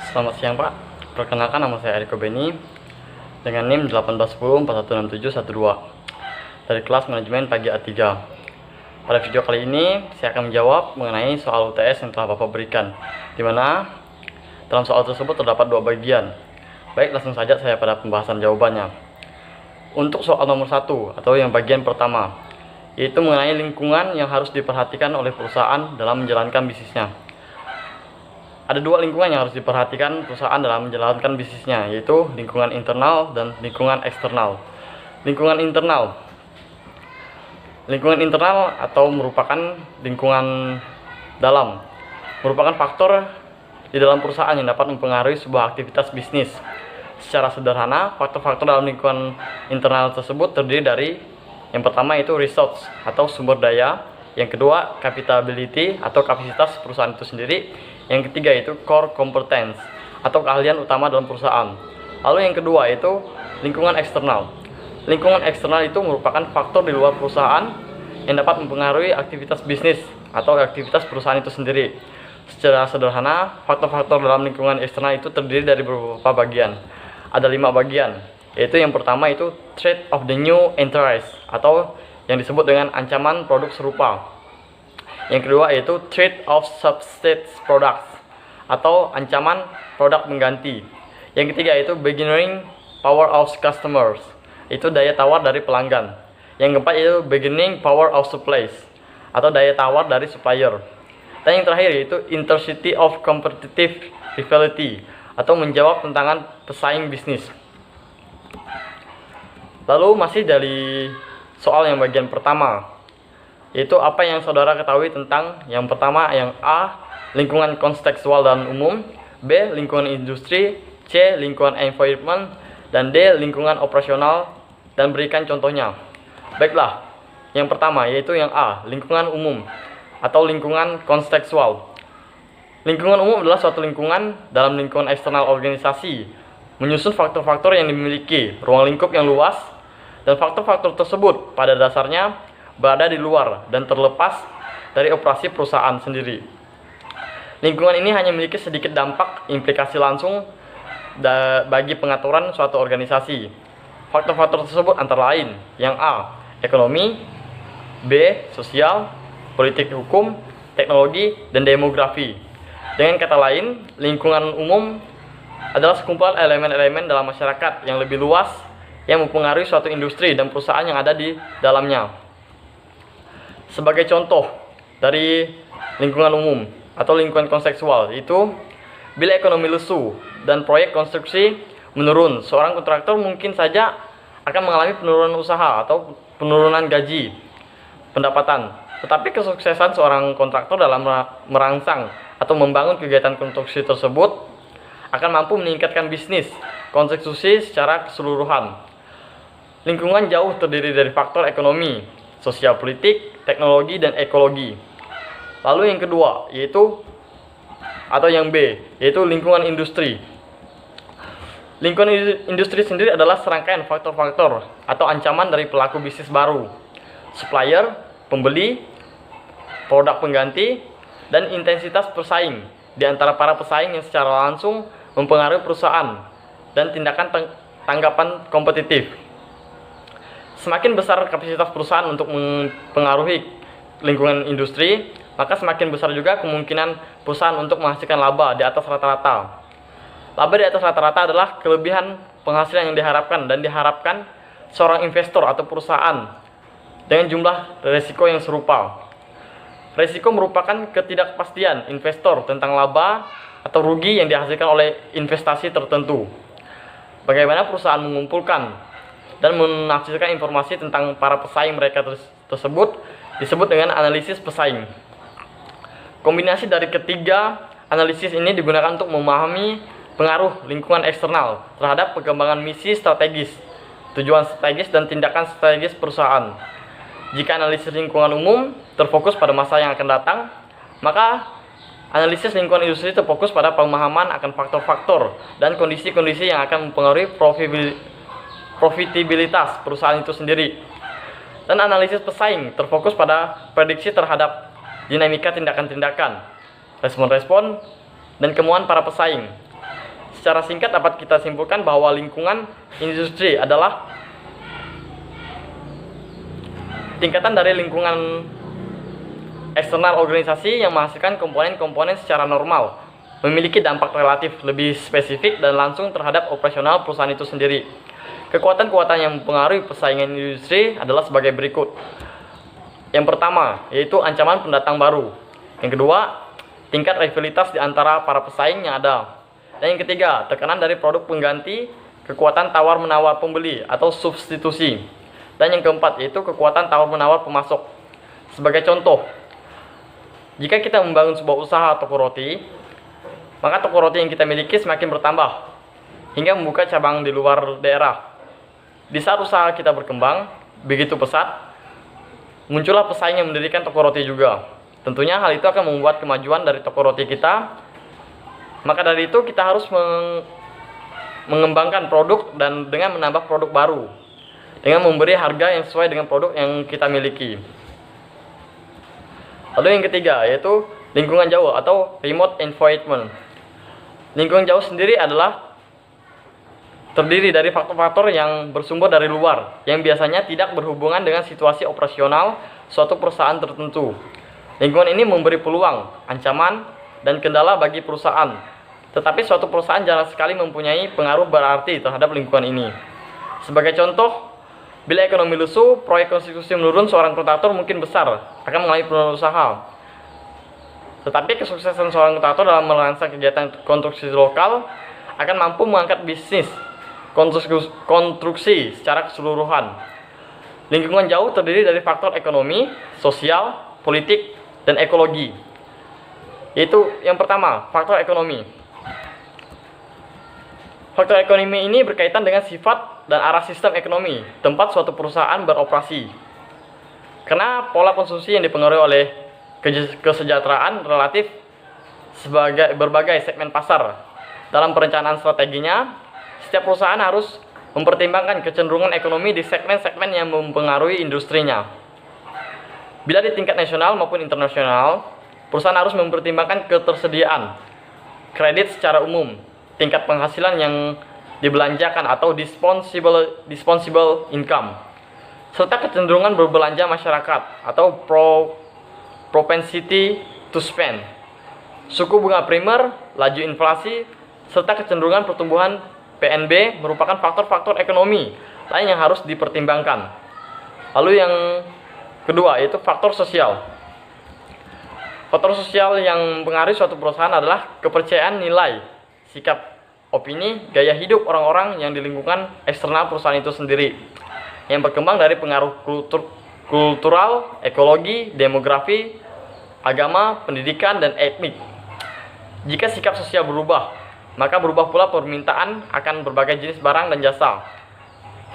Selamat siang Pak, perkenalkan nama saya Eriko Beni dengan NIM 1810416712 dari kelas manajemen pagi A3. Pada video kali ini saya akan menjawab mengenai soal UTS yang telah Bapak berikan, di mana dalam soal tersebut terdapat dua bagian. Baik, langsung saja saya pada pembahasan jawabannya. Untuk soal nomor 1 atau yang bagian pertama, yaitu mengenai lingkungan yang harus diperhatikan oleh perusahaan dalam menjalankan bisnisnya. Ada dua lingkungan yang harus diperhatikan perusahaan dalam menjalankan bisnisnya, yaitu lingkungan internal dan lingkungan eksternal. Lingkungan internal atau merupakan lingkungan dalam, merupakan faktor di dalam perusahaan yang dapat mempengaruhi sebuah aktivitas bisnis. Secara sederhana, faktor-faktor dalam lingkungan internal tersebut terdiri dari yang pertama itu resource atau sumber daya, yang kedua capability atau kapasitas perusahaan itu sendiri, yang ketiga itu core competence atau keahlian utama dalam perusahaan. Lalu yang kedua itu lingkungan eksternal. Lingkungan eksternal itu merupakan faktor di luar perusahaan yang dapat mempengaruhi aktivitas bisnis atau aktivitas perusahaan itu sendiri. Secara sederhana, faktor-faktor dalam lingkungan eksternal itu terdiri dari beberapa bagian. Ada 5 bagian, yaitu yang pertama itu threat of the new enterprise atau yang disebut dengan ancaman produk serupa. Yang kedua yaitu threat of substitute products atau ancaman produk mengganti. Yang ketiga yaitu bargaining power of customers, itu daya tawar dari pelanggan. Yang keempat yaitu bargaining power of suppliers atau daya tawar dari supplier. Dan yang terakhir yaitu intensity of competitive rivalry atau menjawab tantangan pesaing bisnis. Lalu masih dari soal yang bagian pertama, yaitu apa yang saudara ketahui tentang yang pertama, yang A, lingkungan kontekstual dan umum, B, lingkungan industri, C, lingkungan environment, dan D, lingkungan operasional, dan berikan contohnya. Baiklah, yang pertama yaitu yang A, lingkungan umum atau lingkungan kontekstual. Lingkungan umum adalah suatu lingkungan dalam lingkungan eksternal organisasi, menyusun faktor-faktor yang dimiliki ruang lingkup yang luas, dan faktor-faktor tersebut pada dasarnya berada di luar dan terlepas dari operasi perusahaan sendiri. Lingkungan ini hanya memiliki sedikit dampak implikasi langsung bagi pengaturan suatu organisasi. Faktor-faktor tersebut antara lain yang A, ekonomi, B, sosial, politik hukum, teknologi, dan demografi. Dengan kata lain, lingkungan umum adalah sekumpulan elemen-elemen dalam masyarakat yang lebih luas yang mempengaruhi suatu industri dan perusahaan yang ada di dalamnya. Sebagai contoh dari lingkungan umum atau lingkungan kontekstual, itu bila ekonomi lesu dan proyek konstruksi menurun, seorang kontraktor mungkin saja akan mengalami penurunan usaha atau penurunan gaji, pendapatan. Tetapi kesuksesan seorang kontraktor dalam merangsang atau membangun kegiatan konstruksi tersebut akan mampu meningkatkan bisnis konstruksi secara keseluruhan. Lingkungan jauh terdiri dari faktor ekonomi, sosial, politik, teknologi, dan ekologi. Lalu yang kedua yaitu atau yang B yaitu lingkungan industri. Lingkungan industri sendiri adalah serangkaian faktor-faktor atau ancaman dari pelaku bisnis baru, supplier, pembeli, produk pengganti, dan intensitas pesaing di antara para pesaing yang secara langsung mempengaruhi perusahaan dan tindakan tanggapan kompetitif. Semakin besar kapasitas perusahaan untuk mempengaruhi lingkungan industri, maka semakin besar juga kemungkinan perusahaan untuk menghasilkan laba di atas rata-rata. Laba di atas rata-rata adalah kelebihan penghasilan yang diharapkan dan diharapkan seorang investor atau perusahaan dengan jumlah risiko yang serupa. Risiko merupakan ketidakpastian investor tentang laba atau rugi yang dihasilkan oleh investasi tertentu. Bagaimana perusahaan mengumpulkan dan menafsirkan informasi tentang para pesaing mereka tersebut disebut dengan analisis pesaing. Kombinasi dari ketiga analisis ini digunakan untuk memahami pengaruh lingkungan eksternal terhadap perkembangan misi strategis, tujuan strategis, dan tindakan strategis perusahaan. Jika analisis lingkungan umum terfokus pada masa yang akan datang, maka analisis lingkungan industri terfokus pada pemahaman akan faktor-faktor dan kondisi-kondisi yang akan mempengaruhi profitabilitas perusahaan itu sendiri. Dan analisis pesaing terfokus pada prediksi terhadap dinamika tindakan-tindakan, respon-respon, dan kemauan para pesaing. secara singkat dapat kita simpulkan bahwa lingkungan industri adalah tingkatan dari lingkungan eksternal organisasi yang menghasilkan komponen-komponen secara normal, memiliki dampak relatif lebih spesifik dan langsung terhadap operasional perusahaan itu sendiri. Kekuatan-kekuatan yang mempengaruhi persaingan industri adalah sebagai berikut. Yang pertama, yaitu ancaman pendatang baru. Yang kedua, tingkat rivalitas di antara para pesaing yang ada. Dan yang ketiga, tekanan dari produk pengganti, kekuatan tawar-menawar pembeli atau substitusi. Dan yang keempat, yaitu kekuatan tawar-menawar pemasok. Sebagai contoh, jika kita membangun sebuah usaha toko roti, maka toko roti yang kita miliki semakin bertambah, hingga membuka cabang di luar daerah. Di saat usaha kita berkembang begitu pesat, muncullah pesaing yang mendirikan toko roti juga. Tentunya hal itu akan membuat kemajuan dari toko roti kita. Maka dari itu kita harus mengembangkan produk dan dengan menambah produk baru, dengan memberi harga yang sesuai dengan produk yang kita miliki. Lalu yang ketiga, yaitu lingkungan jauh atau remote environment. Lingkungan jauh sendiri adalah terdiri dari faktor-faktor yang bersumber dari luar, yang biasanya tidak berhubungan dengan situasi operasional suatu perusahaan tertentu. Lingkungan ini memberi peluang, ancaman, dan kendala bagi perusahaan. Tetapi suatu perusahaan jarang sekali mempunyai pengaruh berarti terhadap lingkungan ini. Sebagai contoh, bila ekonomi lesu, proyek konstruksi menurun, seorang kontraktor mungkin besar akan mengalami penurunan usaha. Tetapi kesuksesan seorang kontraktor dalam merangsang kegiatan konstruksi lokal akan mampu mengangkat bisnis konstruksi secara keseluruhan. Lingkungan jauh terdiri dari faktor ekonomi, sosial, politik, dan ekologi. Yaitu yang pertama, faktor ekonomi. Faktor ekonomi ini berkaitan dengan sifat dan arah sistem ekonomi tempat suatu perusahaan beroperasi. Karena pola konsumsi yang dipengaruhi oleh kesejahteraan relatif sebagai berbagai segmen pasar. Dalam perencanaan strateginya, setiap perusahaan harus mempertimbangkan kecenderungan ekonomi di segmen-segmen yang mempengaruhi industrinya. Bila di tingkat nasional maupun internasional, perusahaan harus mempertimbangkan ketersediaan kredit secara umum, tingkat penghasilan yang dibelanjakan atau disposable income, serta kecenderungan berbelanja masyarakat atau propensity to spend, suku bunga primer, laju inflasi, serta kecenderungan pertumbuhan PNB merupakan faktor-faktor ekonomi lain yang harus dipertimbangkan. Lalu yang kedua, yaitu faktor sosial. Faktor sosial yang mempengaruhi suatu perusahaan adalah kepercayaan nilai, sikap, opini, gaya hidup orang-orang yang di lingkungan eksternal perusahaan itu sendiri, yang berkembang dari pengaruh kultural, ekologi, demografi, agama, pendidikan, dan etnik. Jika sikap sosial berubah, maka berubah pula permintaan akan berbagai jenis barang dan jasa.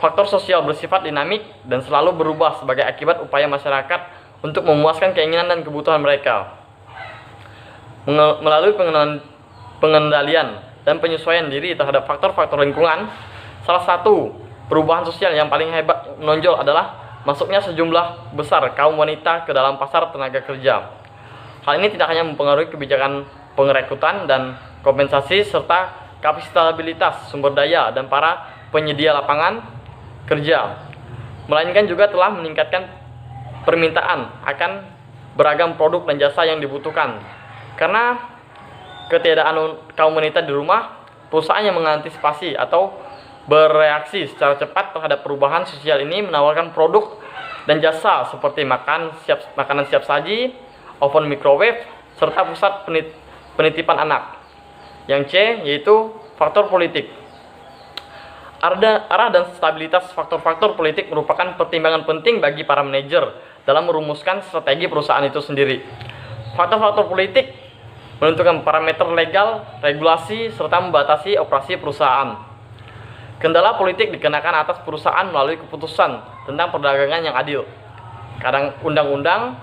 Faktor sosial bersifat dinamik dan selalu berubah sebagai akibat upaya masyarakat untuk memuaskan keinginan dan kebutuhan mereka. Melalui pengendalian dan penyesuaian diri terhadap faktor-faktor lingkungan, salah satu perubahan sosial yang paling hebat menonjol adalah masuknya sejumlah besar kaum wanita ke dalam pasar tenaga kerja. Hal ini tidak hanya mempengaruhi kebijakan pengrekrutan dan kompensasi serta kapasitabilitas sumber daya dan para penyedia lapangan kerja, melainkan juga telah meningkatkan permintaan akan beragam produk dan jasa yang dibutuhkan. Karena ketiadaan kaum wanita di rumah, perusahaan yang mengantisipasi atau bereaksi secara cepat terhadap perubahan sosial ini menawarkan produk dan jasa seperti makanan siap saji, oven microwave, serta pusat penitipan anak. Yang C, yaitu faktor politik. Arah dan stabilitas faktor-faktor politik merupakan pertimbangan penting bagi para manajer dalam merumuskan strategi perusahaan itu sendiri. Faktor-faktor politik menentukan parameter legal, regulasi, serta membatasi operasi perusahaan. Kendala politik dikenakan atas perusahaan melalui keputusan tentang perdagangan yang adil. Kadang undang-undang,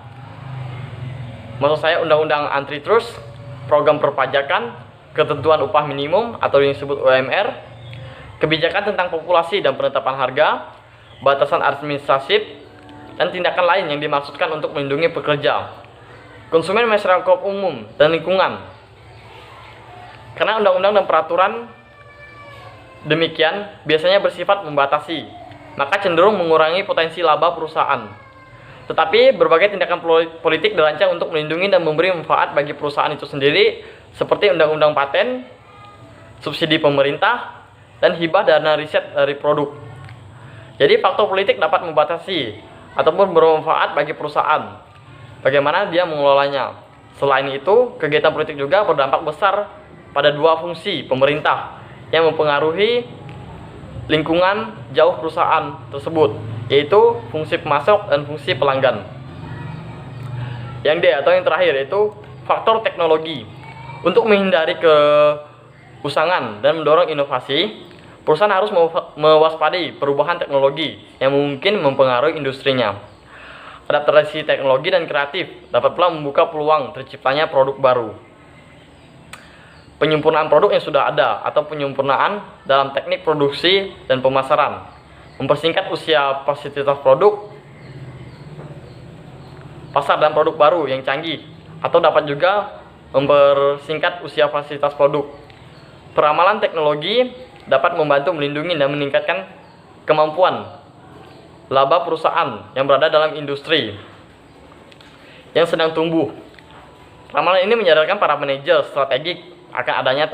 maksud saya undang-undang antitrust, program perpajakan, ketentuan upah minimum atau yang disebut UMR, kebijakan tentang populasi dan penetapan harga, batasan administratif, dan tindakan lain yang dimaksudkan untuk melindungi pekerja, konsumen, masyarakat umum, dan lingkungan. Karena undang-undang dan peraturan demikian biasanya bersifat membatasi, maka cenderung mengurangi potensi laba perusahaan. Tetapi berbagai tindakan politik dirancang untuk melindungi dan memberi manfaat bagi perusahaan itu sendiri, seperti undang-undang paten, subsidi pemerintah, dan hibah dana riset dari produk. Jadi faktor politik dapat membatasi ataupun bermanfaat bagi perusahaan, bagaimana dia mengelolanya. Selain itu, kegiatan politik juga berdampak besar pada dua fungsi pemerintah yang mempengaruhi lingkungan jauh perusahaan tersebut, yaitu fungsi pemasok dan fungsi pelanggan. Yang D atau yang terakhir yaitu faktor teknologi. Untuk menghindari keusangan dan mendorong inovasi, perusahaan harus mewaspadai perubahan teknologi yang mungkin mempengaruhi industrinya. Adaptasi teknologi dan kreatif dapat pula membuka peluang terciptanya produk baru. Penyempurnaan produk yang sudah ada atau penyempurnaan dalam teknik produksi dan pemasaran, mempersingkat usia fasilitas produk, pasar dan produk baru yang canggih, atau dapat juga mempersingkat usia fasilitas produk. Peramalan teknologi dapat membantu melindungi dan meningkatkan kemampuan laba perusahaan yang berada dalam industri yang sedang tumbuh. Ramalan ini menyadarkan para manajer strategik akan adanya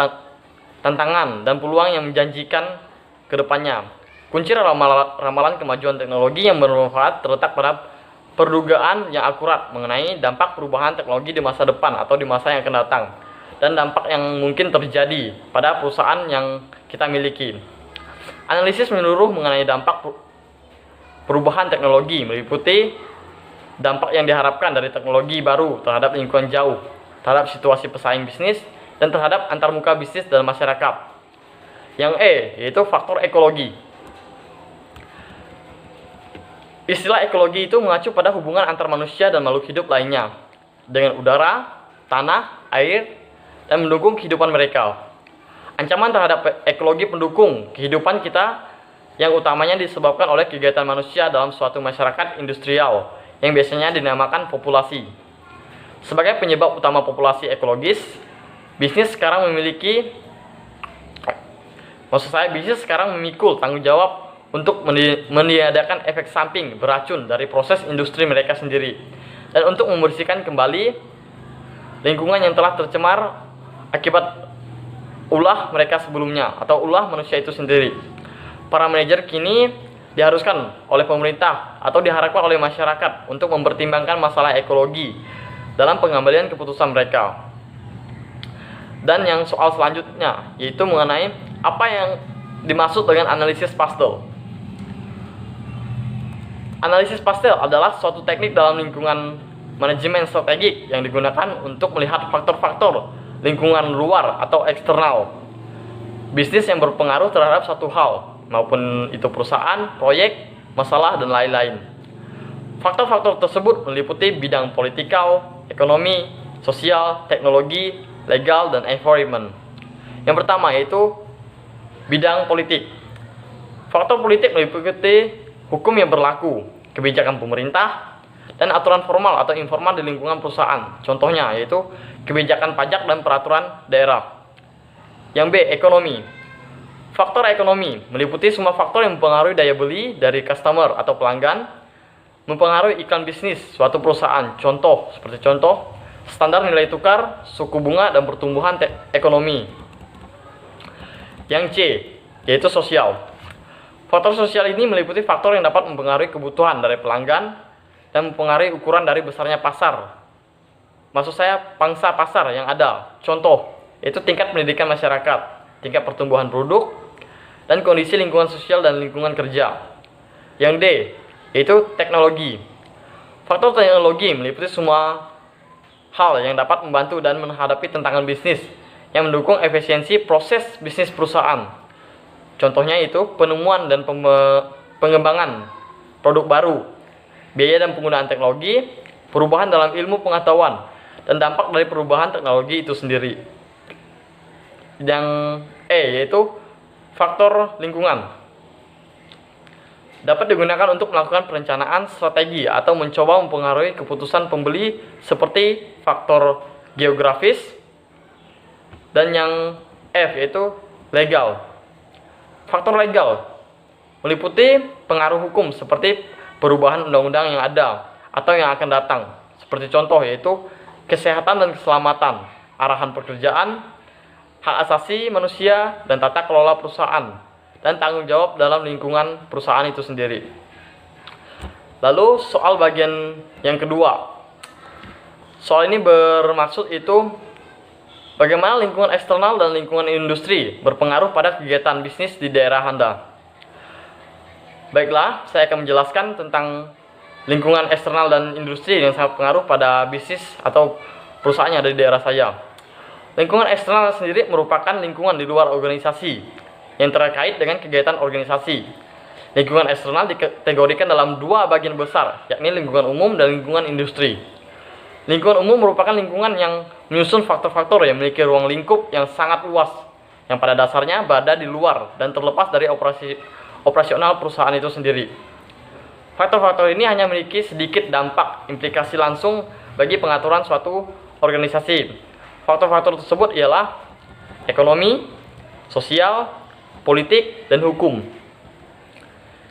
tantangan dan peluang yang menjanjikan ke depannya. Kunci ramalan kemajuan teknologi yang bermanfaat terletak pada perdugaan yang akurat mengenai dampak perubahan teknologi di masa depan atau di masa yang akan datang, dan dampak yang mungkin terjadi pada perusahaan yang kita miliki. Analisis menyeluruh mengenai dampak perubahan teknologi meliputi dampak yang diharapkan dari teknologi baru terhadap lingkungan jauh, terhadap situasi pesaing bisnis, dan terhadap antarmuka bisnis dan masyarakat. Yang E yaitu faktor ekologi. Istilah ekologi itu mengacu pada hubungan antar manusia dan makhluk hidup lainnya dengan udara, tanah, air, dan mendukung kehidupan mereka. Ancaman terhadap ekologi pendukung kehidupan kita yang utamanya disebabkan oleh kegiatan manusia dalam suatu masyarakat industrial yang biasanya dinamakan populasi. Sebagai penyebab utama populasi ekologis, bisnis sekarang memikul tanggung jawab untuk meniadakan efek samping beracun dari proses industri mereka sendiri, dan untuk membersihkan kembali lingkungan yang telah tercemar akibat ulah mereka sebelumnya atau ulah manusia itu sendiri. Para manajer kini diharuskan oleh pemerintah atau diharapkan oleh masyarakat untuk mempertimbangkan masalah ekologi dalam pengambilan keputusan mereka. Dan yang soal selanjutnya yaitu mengenai apa yang dimaksud dengan analisis pastel. Analisis pastel adalah suatu teknik dalam lingkungan manajemen strategik yang digunakan untuk melihat faktor-faktor lingkungan luar atau eksternal bisnis yang berpengaruh terhadap satu hal, maupun itu perusahaan, proyek, masalah, dan lain-lain. Faktor-faktor tersebut meliputi bidang politikal, ekonomi, sosial, teknologi, legal, dan environment. Yang pertama yaitu bidang politik. Faktor politik meliputi hukum yang berlaku, kebijakan pemerintah, dan aturan formal atau informal di lingkungan perusahaan. Contohnya yaitu kebijakan pajak dan peraturan daerah. Yang B, ekonomi. Faktor ekonomi meliputi semua faktor yang mempengaruhi daya beli dari customer atau pelanggan, mempengaruhi iklan bisnis suatu perusahaan. Seperti contoh, standar nilai tukar, suku bunga, dan pertumbuhan ekonomi. Yang C, yaitu sosial. Faktor sosial ini meliputi faktor yang dapat mempengaruhi kebutuhan dari pelanggan dan mempengaruhi ukuran dari besarnya pasar. Maksud saya pangsa pasar yang ada. Contoh, yaitu tingkat pendidikan masyarakat, tingkat pertumbuhan produk, dan kondisi lingkungan sosial dan lingkungan kerja. Yang D, yaitu teknologi. Faktor teknologi meliputi semua hal yang dapat membantu dan menghadapi tantangan bisnis yang mendukung efisiensi proses bisnis perusahaan. Contohnya itu penemuan dan pengembangan produk baru, biaya dan penggunaan teknologi, perubahan dalam ilmu pengetahuan, dan dampak dari perubahan teknologi itu sendiri. Yang E yaitu faktor lingkungan. Dapat digunakan untuk melakukan perencanaan strategi atau mencoba mempengaruhi keputusan pembeli seperti faktor geografis. Dan yang F yaitu legal. Faktor legal meliputi pengaruh hukum seperti perubahan undang-undang yang ada atau yang akan datang. Seperti contoh yaitu kesehatan dan keselamatan, arahan pekerjaan, hak asasi manusia, dan tata kelola perusahaan, dan tanggung jawab dalam lingkungan perusahaan itu sendiri. Lalu soal bagian yang kedua. Soal ini bermaksud itu bagaimana lingkungan eksternal dan lingkungan industri berpengaruh pada kegiatan bisnis di daerah Anda. Baiklah, saya akan menjelaskan tentang lingkungan eksternal dan industri yang sangat berpengaruh pada bisnis atau perusahaan yang ada di daerah saya. Lingkungan eksternal sendiri merupakan lingkungan di luar organisasi yang terkait dengan kegiatan organisasi. Lingkungan eksternal dikategorikan dalam dua bagian besar, yakni lingkungan umum dan lingkungan industri. Lingkungan umum merupakan lingkungan yang menyusun faktor-faktor yang memiliki ruang lingkup yang sangat luas, yang pada dasarnya berada di luar dan terlepas dari operasional perusahaan itu sendiri. Faktor-faktor ini hanya memiliki sedikit dampak implikasi langsung bagi pengaturan suatu organisasi. Faktor-faktor tersebut ialah ekonomi, sosial, politik, dan hukum.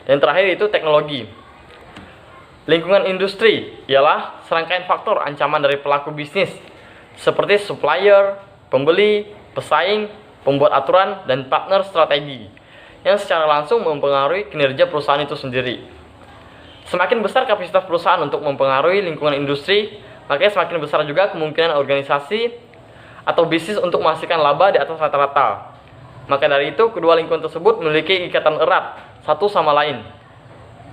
Dan terakhir itu teknologi. Lingkungan industri ialah serangkaian faktor ancaman dari pelaku bisnis seperti supplier, pembeli, pesaing, pembuat aturan, dan partner strategi yang secara langsung mempengaruhi kinerja perusahaan itu sendiri. Semakin besar kapasitas perusahaan untuk mempengaruhi lingkungan industri, maka semakin besar juga kemungkinan organisasi atau bisnis untuk menghasilkan laba di atas rata-rata. Maka dari itu, kedua lingkungan tersebut memiliki ikatan erat satu sama lain.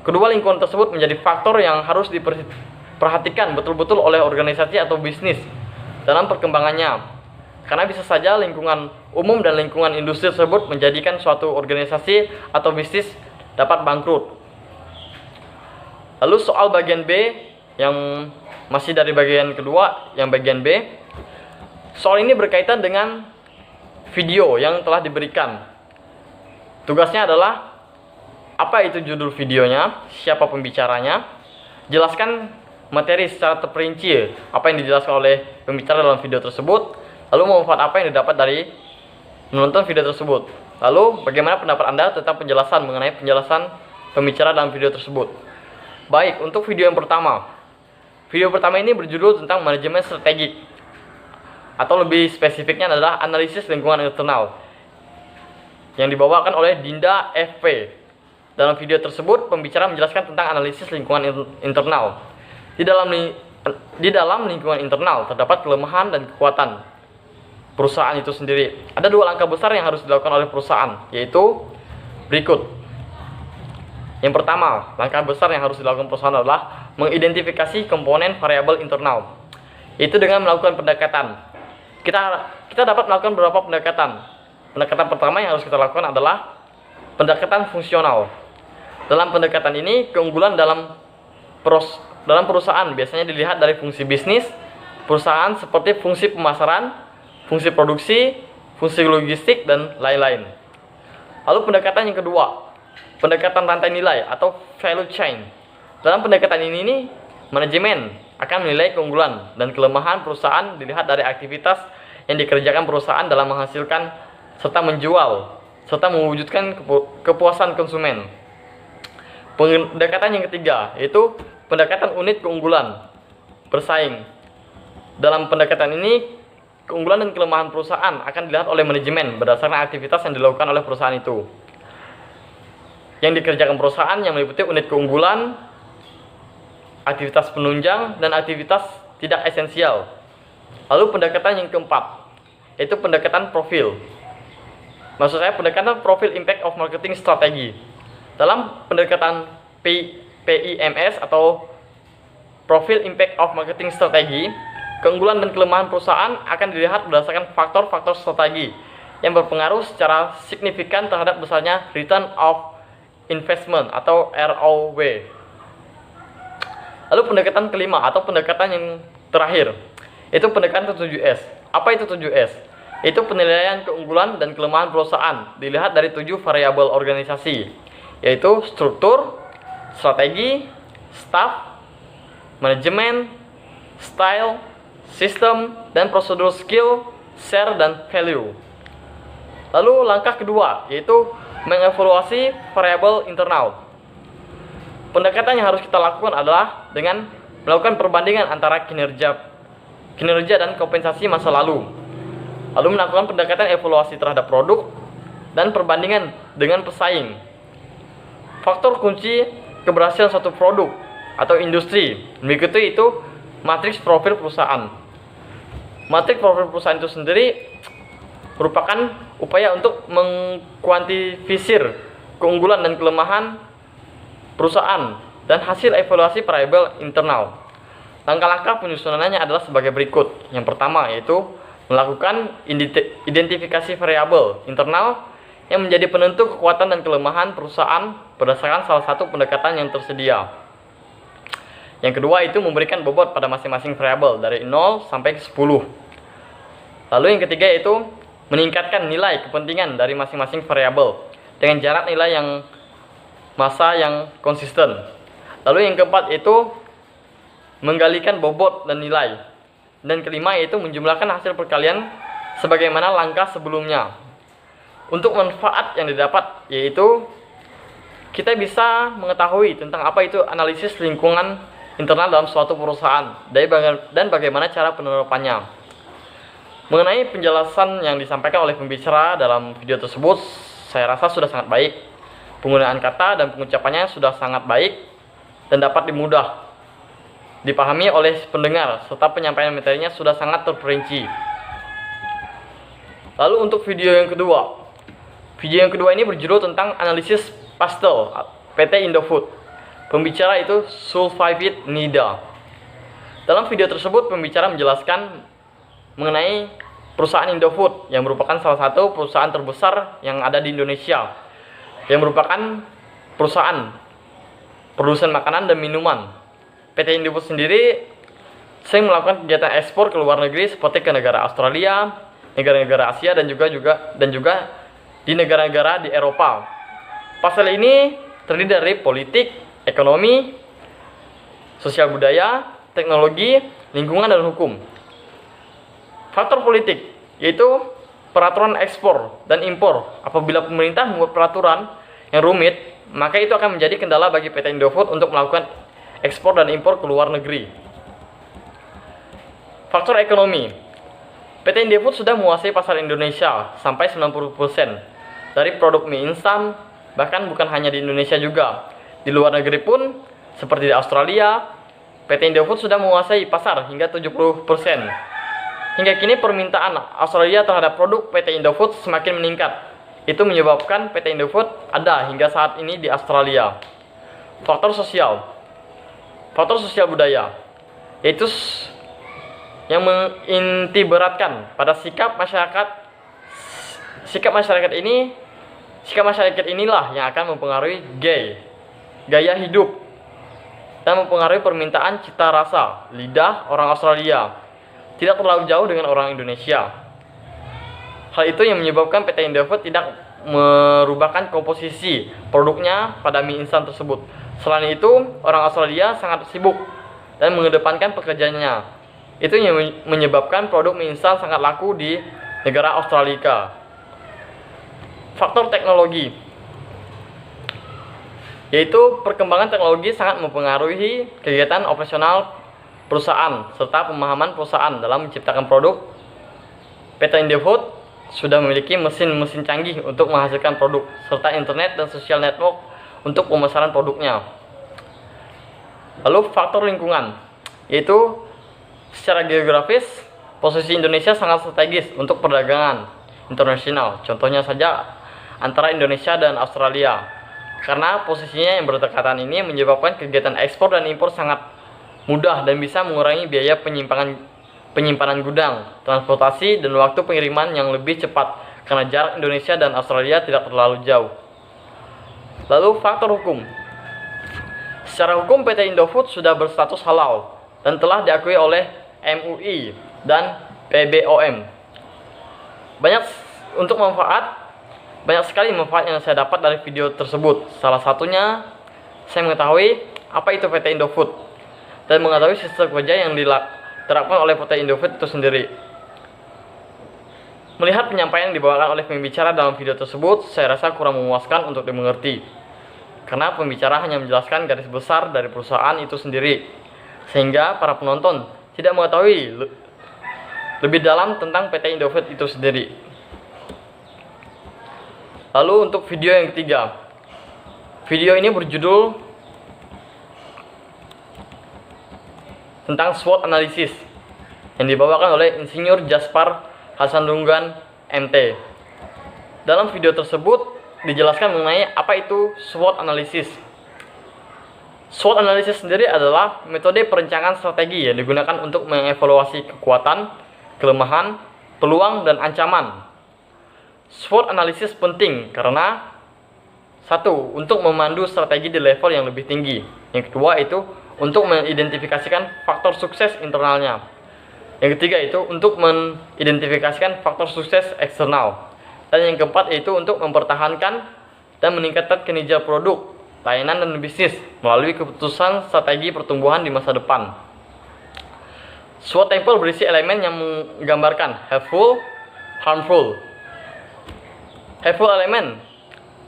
Kedua lingkungan tersebut menjadi faktor yang harus diperhatikan betul-betul oleh organisasi atau bisnis dalam perkembangannya. Karena bisa saja lingkungan umum dan lingkungan industri tersebut menjadikan suatu organisasi atau bisnis dapat bangkrut. Lalu soal bagian B yang masih dari bagian kedua, yang bagian B. Soal ini berkaitan dengan video yang telah diberikan. Tugasnya adalah apa itu judul videonya, siapa pembicaranya, jelaskan materi secara terperinci apa yang dijelaskan oleh pembicara dalam video tersebut, lalu manfaat apa yang didapat dari menonton video tersebut. Lalu bagaimana pendapat Anda tentang penjelasan mengenai penjelasan pembicara dalam video tersebut. Baik, untuk video yang pertama. Video pertama ini berjudul tentang manajemen strategik, atau lebih spesifiknya adalah analisis lingkungan internal, yang dibawakan oleh Dinda FP. Dalam video tersebut, pembicara menjelaskan tentang analisis lingkungan internal. Di dalam lingkungan internal terdapat kelemahan dan kekuatan perusahaan itu sendiri. Ada dua langkah besar yang harus dilakukan oleh perusahaan, yaitu berikut. Yang pertama, langkah besar yang harus dilakukan perusahaan adalah mengidentifikasi komponen variabel internal. Itu dengan melakukan pendekatan. Kita dapat melakukan beberapa pendekatan. Pendekatan pertama yang harus kita lakukan adalah pendekatan fungsional. Dalam pendekatan ini, keunggulan dalam perusahaan biasanya dilihat dari fungsi bisnis perusahaan seperti fungsi pemasaran, fungsi produksi, fungsi logistik, dan lain-lain. Lalu pendekatan yang kedua, pendekatan rantai nilai atau value chain. Dalam pendekatan ini, manajemen akan menilai keunggulan dan kelemahan perusahaan dilihat dari aktivitas yang dikerjakan perusahaan dalam menghasilkan serta menjual serta mewujudkan kepuasan konsumen. Pendekatan yang ketiga yaitu pendekatan unit keunggulan bersaing. Dalam pendekatan ini, keunggulan dan kelemahan perusahaan akan dilihat oleh manajemen berdasarkan aktivitas yang dilakukan oleh perusahaan itu. Yang dikerjakan perusahaan yang meliputi unit keunggulan, aktivitas penunjang, dan aktivitas tidak esensial. Lalu pendekatan yang keempat, yaitu pendekatan profil. Maksud saya pendekatan profil impact of marketing strategy. Dalam pendekatan PIMS atau profil impact of marketing strategy, keunggulan dan kelemahan perusahaan akan dilihat berdasarkan faktor-faktor strategi yang berpengaruh secara signifikan terhadap besarnya return of investment atau ROW. Lalu pendekatan kelima atau pendekatan yang terakhir, itu pendekatan 7S. Apa itu 7S? Itu penilaian keunggulan dan kelemahan perusahaan dilihat dari 7 variabel organisasi, yaitu struktur, strategi, staff, manajemen, style, sistem, dan prosedur skill, share, dan value. Lalu langkah kedua, yaitu mengevaluasi variabel internal. Pendekatan yang harus kita lakukan adalah dengan melakukan perbandingan antara kinerja dan kompensasi masa lalu. Lalu melakukan pendekatan evaluasi terhadap produk dan perbandingan dengan pesaing. Faktor kunci keberhasilan suatu produk atau industri berikut itu matriks profil perusahaan. Matriks profil perusahaan itu sendiri merupakan upaya untuk mengkuantifisir keunggulan dan kelemahan perusahaan dan hasil evaluasi variabel internal. Langkah-langkah penyusunannya adalah sebagai berikut. Yang pertama yaitu melakukan identifikasi variabel internal yang menjadi penentu kekuatan dan kelemahan perusahaan berdasarkan salah satu pendekatan yang tersedia. Yang kedua itu memberikan bobot pada masing-masing variabel dari 0 sampai 10. Lalu yang ketiga yaitu meningkatkan nilai kepentingan dari masing-masing variabel dengan jarak nilai yang masa yang konsisten. Lalu yang keempat itu menggalikan bobot dan nilai. Dan kelima yaitu menjumlahkan hasil perkalian sebagaimana langkah sebelumnya. Untuk manfaat yang didapat yaitu kita bisa mengetahui tentang apa itu analisis lingkungan internal dalam suatu perusahaan dan bagaimana cara penerapannya. Mengenai penjelasan yang disampaikan oleh pembicara dalam video tersebut, saya rasa sudah sangat baik. Penggunaan kata dan pengucapannya sudah sangat baik dan dapat dipahami oleh pendengar, serta penyampaian materinya sudah sangat terperinci. Lalu untuk video yang kedua ini berjudul tentang analisis pastel PT Indofood. Pembicara itu Sulfavit Nida. Dalam video tersebut pembicara menjelaskan mengenai perusahaan Indofood yang merupakan salah satu perusahaan terbesar yang ada di Indonesia, yang merupakan perusahaan produsen makanan dan minuman. PT Indofood sendiri sering melakukan kegiatan ekspor ke luar negeri seperti ke negara Australia, negara-negara Asia dan juga di negara-negara di Eropa. Pasal ini terdiri dari politik, ekonomi, sosial budaya, teknologi, lingkungan dan hukum. Faktor politik yaitu peraturan ekspor dan impor. Apabila pemerintah membuat peraturan yang rumit, maka itu akan menjadi kendala bagi PT Indofood untuk melakukan ekspor dan impor ke luar negeri. Faktor ekonomi. PT Indofood sudah menguasai pasar Indonesia sampai 90% dari produk mie instan, bahkan bukan hanya di Indonesia juga. Di luar negeri pun, seperti di Australia, PT Indofood sudah menguasai pasar hingga 70%. Hingga kini permintaan Australia terhadap produk PT Indofood semakin meningkat. Itu menyebabkan PT Indofood ada hingga saat ini di Australia. Faktor sosial budaya, yaitu yang mengintiberatkan pada sikap masyarakat inilah yang akan mempengaruhi gaya hidup dan mempengaruhi permintaan cita rasa lidah orang Australia tidak terlalu jauh dengan orang Indonesia. Hal itu yang menyebabkan PT Indofood tidak merubahkan komposisi produknya pada mie instan tersebut. Selain itu, orang Australia sangat sibuk dan mengedepankan pekerjaannya. Itu yang menyebabkan produk mie instan sangat laku di negara Australia. Faktor teknologi, yaitu perkembangan teknologi sangat mempengaruhi kegiatan operasional perusahaan serta pemahaman perusahaan dalam menciptakan produk. PT Indofood sudah memiliki mesin-mesin canggih untuk menghasilkan produk serta internet dan social network untuk pemasaran produknya. Lalu faktor lingkungan, yaitu secara geografis posisi Indonesia sangat strategis untuk perdagangan internasional. Contohnya saja antara Indonesia dan Australia. Karena posisinya yang berdekatan ini menyebabkan kegiatan ekspor dan impor sangat mudah dan bisa mengurangi biaya penyimpanan gudang, transportasi dan waktu pengiriman yang lebih cepat karena jarak Indonesia dan Australia tidak terlalu jauh. Lalu faktor hukum. Secara hukum PT Indofood sudah berstatus halal dan telah diakui oleh MUI dan PBOM. Banyak sekali manfaat yang saya dapat dari video tersebut. Salah satunya saya mengetahui apa itu PT Indofood dan mengetahui sistem kerja yang diterapkan oleh PT Indofood itu sendiri. Melihat penyampaian yang dibawakan oleh pembicara dalam video tersebut, saya rasa kurang memuaskan untuk dimengerti. Karena pembicara hanya menjelaskan garis besar dari perusahaan itu sendiri, sehingga para penonton tidak mengetahui lebih dalam tentang PT Indofood itu sendiri. Lalu untuk video yang ketiga, video ini berjudul tentang SWOT Analysis yang dibawakan oleh Insinyur Jaspar Hasanrunggan MT. Dalam video tersebut dijelaskan mengenai apa itu SWOT Analysis. SWOT Analysis sendiri adalah metode perencanaan strategi yang digunakan untuk mengevaluasi kekuatan, kelemahan, peluang, dan ancaman. SWOT Analysis penting karena satu, untuk memandu strategi di level yang lebih tinggi. Yang kedua itu untuk mengidentifikasikan faktor sukses internalnya. Yang ketiga itu untuk mengidentifikasikan faktor sukses eksternal. Dan yang keempat itu untuk mempertahankan dan meningkatkan kinerja produk, layanan, dan bisnis melalui keputusan strategi pertumbuhan di masa depan. SWOT table berisi elemen yang menggambarkan helpful, harmful. Helpful elemen,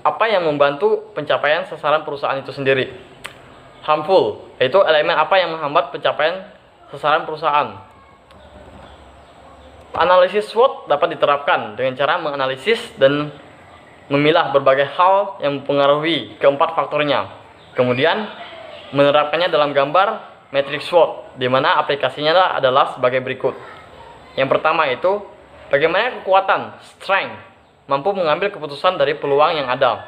apa yang membantu pencapaian sasaran perusahaan itu sendiri. Harmful, yaitu elemen apa yang menghambat pencapaian sasaran perusahaan. Analisis SWOT dapat diterapkan dengan cara menganalisis dan memilah berbagai hal yang mempengaruhi keempat faktornya. Kemudian menerapkannya dalam gambar matriks SWOT, di mana aplikasinya adalah sebagai berikut. Yang pertama itu, bagaimana kekuatan, strength, mampu mengambil keputusan dari peluang yang ada.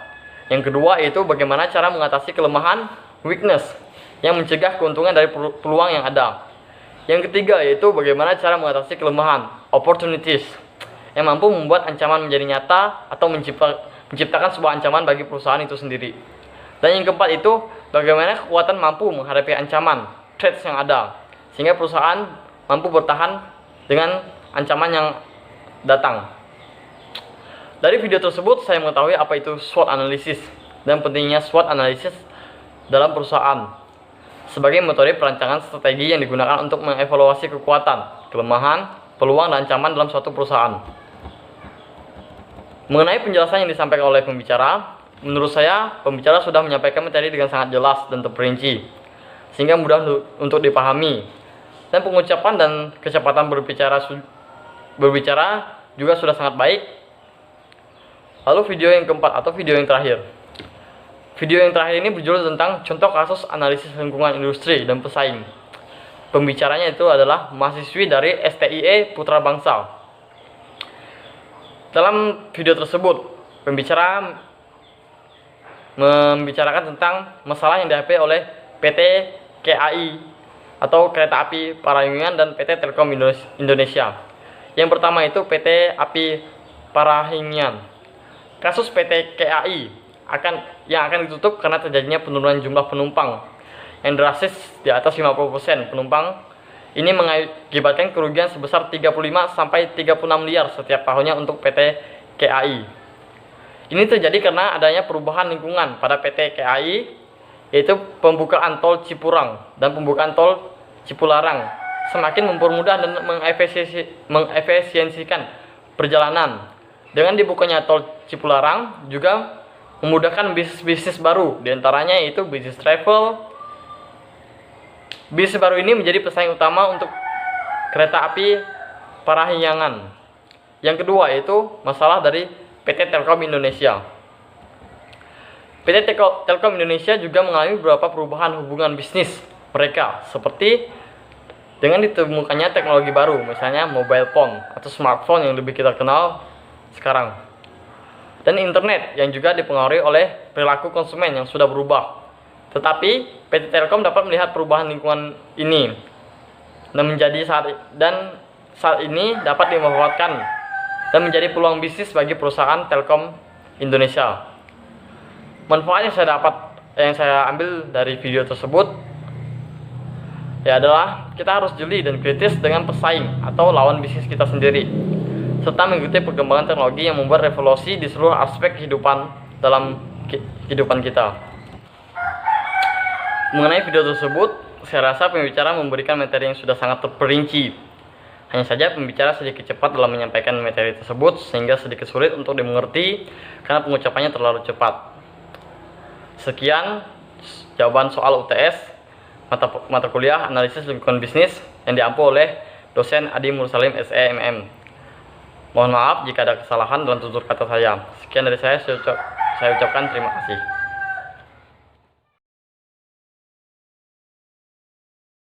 Yang kedua itu bagaimana cara mengatasi kelemahan, weakness, yang mencegah keuntungan dari peluang yang ada. Yang ketiga yaitu bagaimana cara mengatasi kelemahan, opportunities, yang mampu membuat ancaman menjadi nyata atau menciptakan sebuah ancaman bagi perusahaan itu sendiri. Dan yang keempat itu bagaimana kekuatan mampu menghadapi ancaman, threats yang ada, sehingga perusahaan mampu bertahan dengan ancaman yang datang. Dari video tersebut saya mengetahui apa itu SWOT analysis dan pentingnya SWOT analysis dalam perusahaan sebagai metode perancangan strategi yang digunakan untuk mengevaluasi kekuatan, kelemahan, peluang, dan ancaman dalam suatu perusahaan. Mengenai penjelasan yang disampaikan oleh pembicara, menurut saya pembicara sudah menyampaikan materi dengan sangat jelas dan terperinci, sehingga mudah untuk dipahami. Dan pengucapan dan kecepatan berbicara juga sudah sangat baik. Lalu video yang keempat atau video yang terakhir. Video yang terakhir ini berjudul tentang contoh kasus analisis lingkungan industri dan pesaing. Pembicaranya itu adalah mahasiswi dari STIE Putra Bangsa. Dalam video tersebut, pembicara membicarakan tentang masalah yang dihadapi oleh PT KAI atau Kereta Api Parahyangan dan PT Telkom Indonesia. Yang pertama itu PT Api Parahyangan. Kasus PT KAI yang akan ditutup karena terjadinya penurunan jumlah penumpang yang drastis di atas 50% penumpang. Ini mengakibatkan kerugian sebesar 35 sampai 36 miliar setiap tahunnya untuk PT KAI. Ini terjadi karena adanya perubahan lingkungan pada PT KAI, yaitu pembukaan tol Cipurang dan pembukaan tol Cipularang semakin mempermudah dan mengefisiensikan perjalanan. Dengan dibukanya tol Cipularang juga memudahkan bisnis baru, diantaranya yaitu bisnis travel. Bisnis baru ini menjadi pesaing utama untuk Kereta Api Parahyangan. Yang kedua yaitu masalah dari PT Telkom Indonesia. PT Telkom Indonesia juga mengalami beberapa perubahan hubungan bisnis mereka, seperti dengan ditemukannya teknologi baru, misalnya mobile phone atau smartphone yang lebih kita kenal sekarang, dan internet yang juga dipengaruhi oleh perilaku konsumen yang sudah berubah. Tetapi PT Telkom dapat melihat perubahan lingkungan ini dan saat ini dapat dimanfaatkan dan menjadi peluang bisnis bagi perusahaan Telkom Indonesia. Manfaat yang saya ambil dari video tersebut adalah kita harus jeli dan kritis dengan pesaing atau lawan bisnis kita sendiri, serta mengikuti perkembangan teknologi yang membuat revolusi di seluruh aspek kehidupan dalam kehidupan kita. Mengenai video tersebut, saya rasa pembicara memberikan materi yang sudah sangat terperinci, Hanya saja pembicara sedikit cepat dalam menyampaikan materi tersebut sehingga sedikit sulit untuk dimengerti karena pengucapannya terlalu cepat. Sekian jawaban soal UTS mata kuliah analisis lingkungan bisnis yang diampu oleh dosen Adi Mursalim SEMM. Mohon maaf jika ada kesalahan dalam tutur kata saya. Sekian dari saya ucapkan terima kasih.